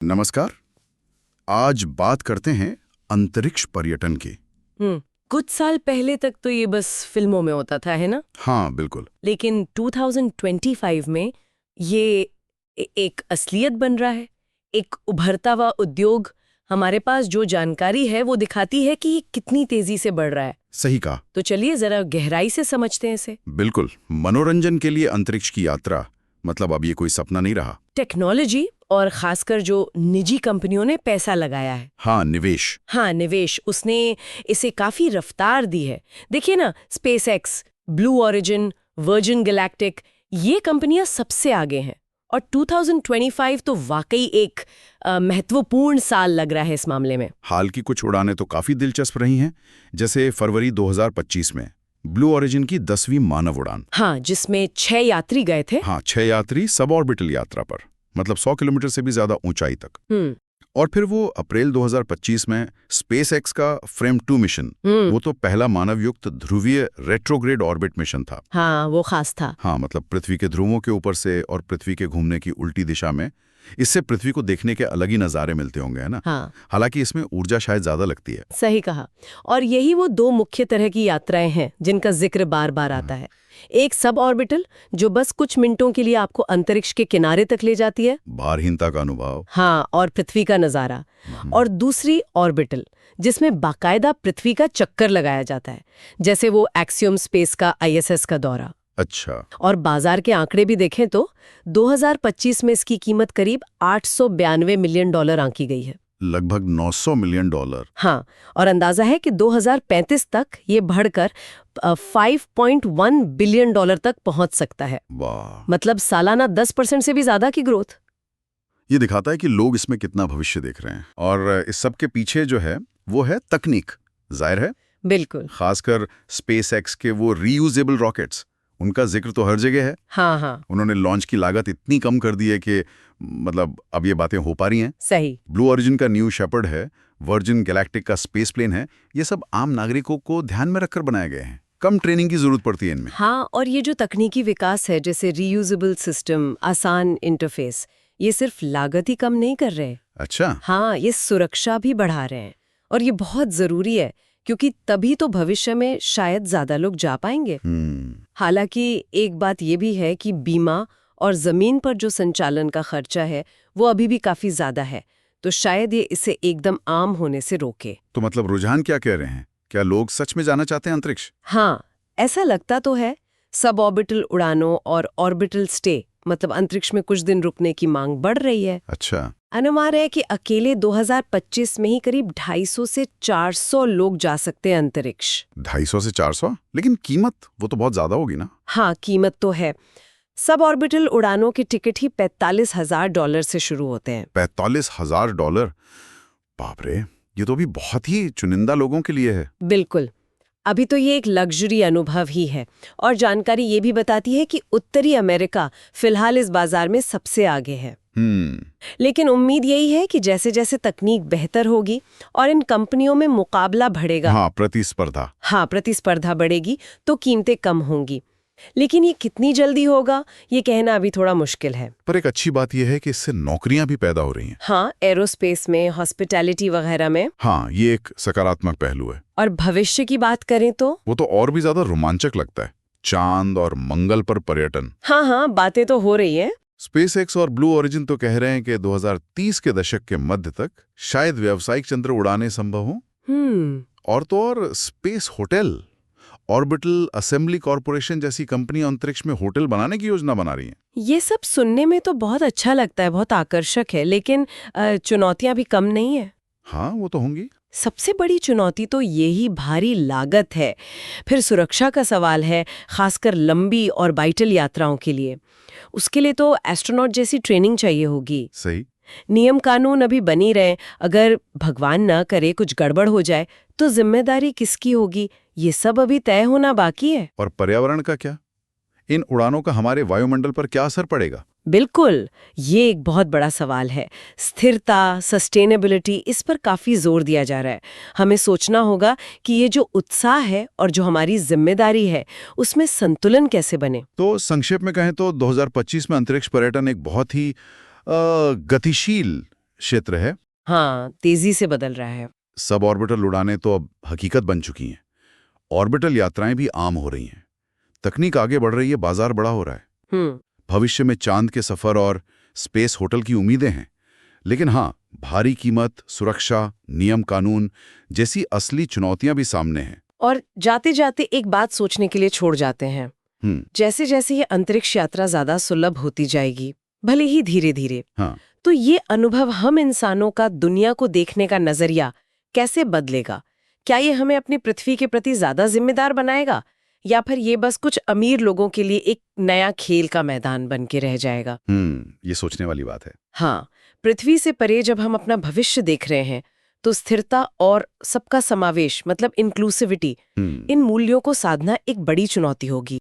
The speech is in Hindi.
नमस्कार। आज बात करते हैं अंतरिक्ष पर्यटन की। कुछ साल पहले तक तो ये बस फिल्मों में होता था, है ना? हाँ, बिल्कुल। लेकिन 2025 में ये एक असलियत बन रहा है, एक उभरता हुआ उद्योग। हमारे पास जो जानकारी है वो दिखाती है कि ये कितनी तेजी से बढ़ रहा है। सही कहा। तो चलिए जरा गहराई से समझते हैं इसे। बिल्कुल। मनोरंजन के लिए अंतरिक्ष की यात्रा मतलब अब ये कोई सपना नहीं रहा। टेक्नोलॉजी और खासकर जो निजी कंपनियों ने पैसा लगाया है। हाँ, निवेश उसने इसे काफी रफ्तार दी है। देखिए ना, SpaceX, blue origin, virgin galactic, ये कंपनियां सबसे आगे हैं। और 2025 तो वाकई एक महत्वपूर्ण साल लग रहा है इस मामले में। हाल की कुछ उड़ानें तो काफी दिलचस्प रही हैं, जैसे फरवरी 2025 में ब्लू ओरिजिन की 10वीं मानव उड़ान। हाँ, जिसमें 6 यात्री गए थे। हाँ, 6 यात्री सब ऑर्बिटल यात्रा पर, मतलब 100 किलोमीटर से भी ज्यादा ऊंचाई तक। और फिर वो अप्रैल 2025 में स्पेसएक्स का फ्रेम 2 मिशन, वो तो पहला मानवयुक्त ध्रुवीय रेट्रोग्रेड ऑर्बिट मिशन था। हाँ, वो खास था। हाँ, मतलब पृथ्वी के ध्रुवों के ऊपर से और पृथ्वी के घूमने की उल्टी दिशा में। इससे पृथ्वी को देखने के अलग ही नज़ारे मिलते होंगे, है ना? हाँ। हालांकि इसमें ऊर्जा शायद ज्यादा लगती है। सही कहा। और यही वो दो मुख्य तरह की यात्राएं हैं जिनका जिक्र बार बार आता है। एक सब ऑर्बिटल, जो बस कुछ मिनटों के लिए आपको अंतरिक्ष के किनारे तक ले जाती है, भारहीनता का अनुभव। हाँ, और पृथ्वी का नजारा। और दूसरी ऑर्बिटल, जिसमें बाकायदा पृथ्वी का चक्कर लगाया जाता है, जैसे वो एक्सियम स्पेस का ISS का दौरा। अच्छा। और बाजार के आंकड़े भी देखें तो 2025 में इसकी कीमत करीब $892 मिलियन आंकी गई है। लगभग $900 मिलियन। हाँ, और अंदाजा है कि 2035 तक ये बढ़कर $5.1 बिलियन तक पहुंच सकता है। वाह। मतलब सालाना 10% से भी ज्यादा की ग्रोथ। ये दिखाता है कि लोग इसमें कितना भविष्य देख रहे हैं। और इस सब के पीछे जो है वो है तकनीक, जाहिर है। बिल्कुल। खासकर स्पेसएक्स के वो रीयूजेबल रॉकेट्स, उनका जिक्र तो हर जगह है। हाँ। उन्होंने लॉन्च की लागत इतनी कम कर दी है कि मतलब अब ये बातें हो पा रही हैं। सही। ब्लू ओरिजिन का न्यू शेपर्ड है, वर्जिन गैलेक्टिक का स्पेस प्लेन है। ये सब आम नागरिकों को ध्यान में रखकर बनाए गए हैं। कम ट्रेनिंग की जरूरत पड़ती है इनमें। हाँ, और ये जो तकनीकी विकास है, जैसे रीयूजेबल सिस्टम, आसान इंटरफेस, ये सिर्फ लागत ही कम नहीं कर रहे। अच्छा। हाँ, ये सुरक्षा भी बढ़ा रहे हैं। और ये बहुत जरूरी है, क्योंकि तभी तो भविष्य में शायद ज्यादा लोग जा पाएंगे। हालांकि एक बात ये भी है कि बीमा और जमीन पर जो संचालन का खर्चा है वो अभी भी काफी ज्यादा है, तो शायद ये इसे एकदम आम होने से रोके। तो मतलब रुझान क्या कह रहे हैं? क्या लोग सच में जाना चाहते हैं अंतरिक्ष? हाँ, ऐसा लगता तो है। सब ऑर्बिटल उड़ानों और ऑर्बिटल स्टे, मतलब अंतरिक्ष में कुछ दिन रुकने की मांग बढ़ रही है। अच्छा। अनुमान है कि अकेले 2025 में ही करीब 250 से 400 लोग जा सकते हैं अंतरिक्ष। 250 से 400? लेकिन कीमत वो तो बहुत ज्यादा होगी ना? हाँ, कीमत तो है। सब ऑर्बिटल उड़ानों के टिकट ही $45,000 से शुरू होते हैं। $45,000? बाप रे, ये तो भी बहुत ही चुनिंदा लोगों के लिए है। बिल्कुल। अभी तो ये एक लग्जरी अनुभव ही है। और जानकारी ये भी बताती है कि उत्तरी अमेरिका फिलहाल इस बाजार में सबसे आगे है। लेकिन उम्मीद यही है कि जैसे जैसे तकनीक बेहतर होगी और इन कंपनियों में मुकाबला बढ़ेगा। हाँ, प्रतिस्पर्धा बढ़ेगी तो कीमतें कम होंगी। लेकिन ये कितनी जल्दी होगा, ये कहना अभी थोड़ा मुश्किल है। पर एक अच्छी बात यह है कि इससे नौकरियां भी पैदा हो रही हैं। हाँ, एरोस्पेस में, हॉस्पिटैलिटी वगैरह में। हाँ, ये एक सकारात्मक पहलू है। और भविष्य की बात करें तो वो तो और भी ज्यादा रोमांचक लगता है। चांद और मंगल पर पर्यटन। हाँ, बातें तो हो रही है। स्पेसएक्स और ब्लू ओरिजिन तो कह रहे हैं कि 2030 के दशक के मध्य तक शायद व्यावसायिक चंद्र उड़ानें संभव हों। और तो और space hotel, orbital assembly corporation जैसी कंपनी अंतरिक्ष में होटल बनाने की योजना बना रही हैं। ये सब सुनने में तो बहुत अच्छा लगता है, बहुत आकर्षक है, लेकिन चुनौतियां भी कम नहीं है। हाँ, वो तो होंगी। सबसे बड़ी चुनौती तो यही भारी लागत है। फिर सुरक्षा का सवाल है, खासकर लंबी और वाइटल यात्राओं के लिए। उसके लिए तो एस्ट्रोनॉट जैसी ट्रेनिंग चाहिए होगी। सही। नियम कानून अभी बनी रहे, अगर भगवान न करे कुछ गड़बड़ हो जाए तो जिम्मेदारी किसकी होगी, ये सब अभी तय होना बाकी है। और पर्यावरण का क्या? इन उड़ानों का हमारे वायुमंडल पर क्या असर पड़ेगा? बिल्कुल, ये एक बहुत बड़ा सवाल है। स्थिरता, सस्टेनेबिलिटी, इस पर काफी जोर दिया जा रहा है। हमें सोचना होगा कि ये जो उत्साह है और जो हमारी जिम्मेदारी है, उसमें संतुलन कैसे बने। तो संक्षेप में कहें तो 2025 में अंतरिक्ष पर्यटन एक बहुत ही गतिशील, क्षेत्र है। हाँ, तेजी से बदल रहा है। सब ऑर्बिटल उड़ानें तो अब हकीकत बन चुकी हैं। ऑर्बिटल यात्राएं भी आम हो रही हैं। तकनीक आगे बढ़ रही है, बाजार बड़ा हो रहा है। भविष्य में चांद के सफर और स्पेस होटल की उम्मीदें हैं। लेकिन हाँ, भारी कीमत, सुरक्षा, नियम कानून जैसी असली चुनौतियां भी सामने हैं। और जाते जाते एक बात सोचने के लिए छोड़ जाते हैं। जैसे जैसे ये अंतरिक्ष यात्रा ज्यादा सुलभ होती जाएगी, भले ही धीरे धीरे, हाँ, तो ये अनुभव हम इंसानों का दुनिया को देखने का नजरिया कैसे बदलेगा? क्या ये हमें अपनी पृथ्वी के प्रति ज्यादा जिम्मेदार बनाएगा, या फिर ये बस कुछ अमीर लोगों के लिए एक नया खेल का मैदान बन के रह जाएगा? ये सोचने वाली बात है। हाँ, पृथ्वी से परे जब हम अपना भविष्य देख रहे हैं, तो स्थिरता और सबका समावेश मतलब इंक्लूसिविटी, इन मूल्यों को साधना एक बड़ी चुनौती होगी।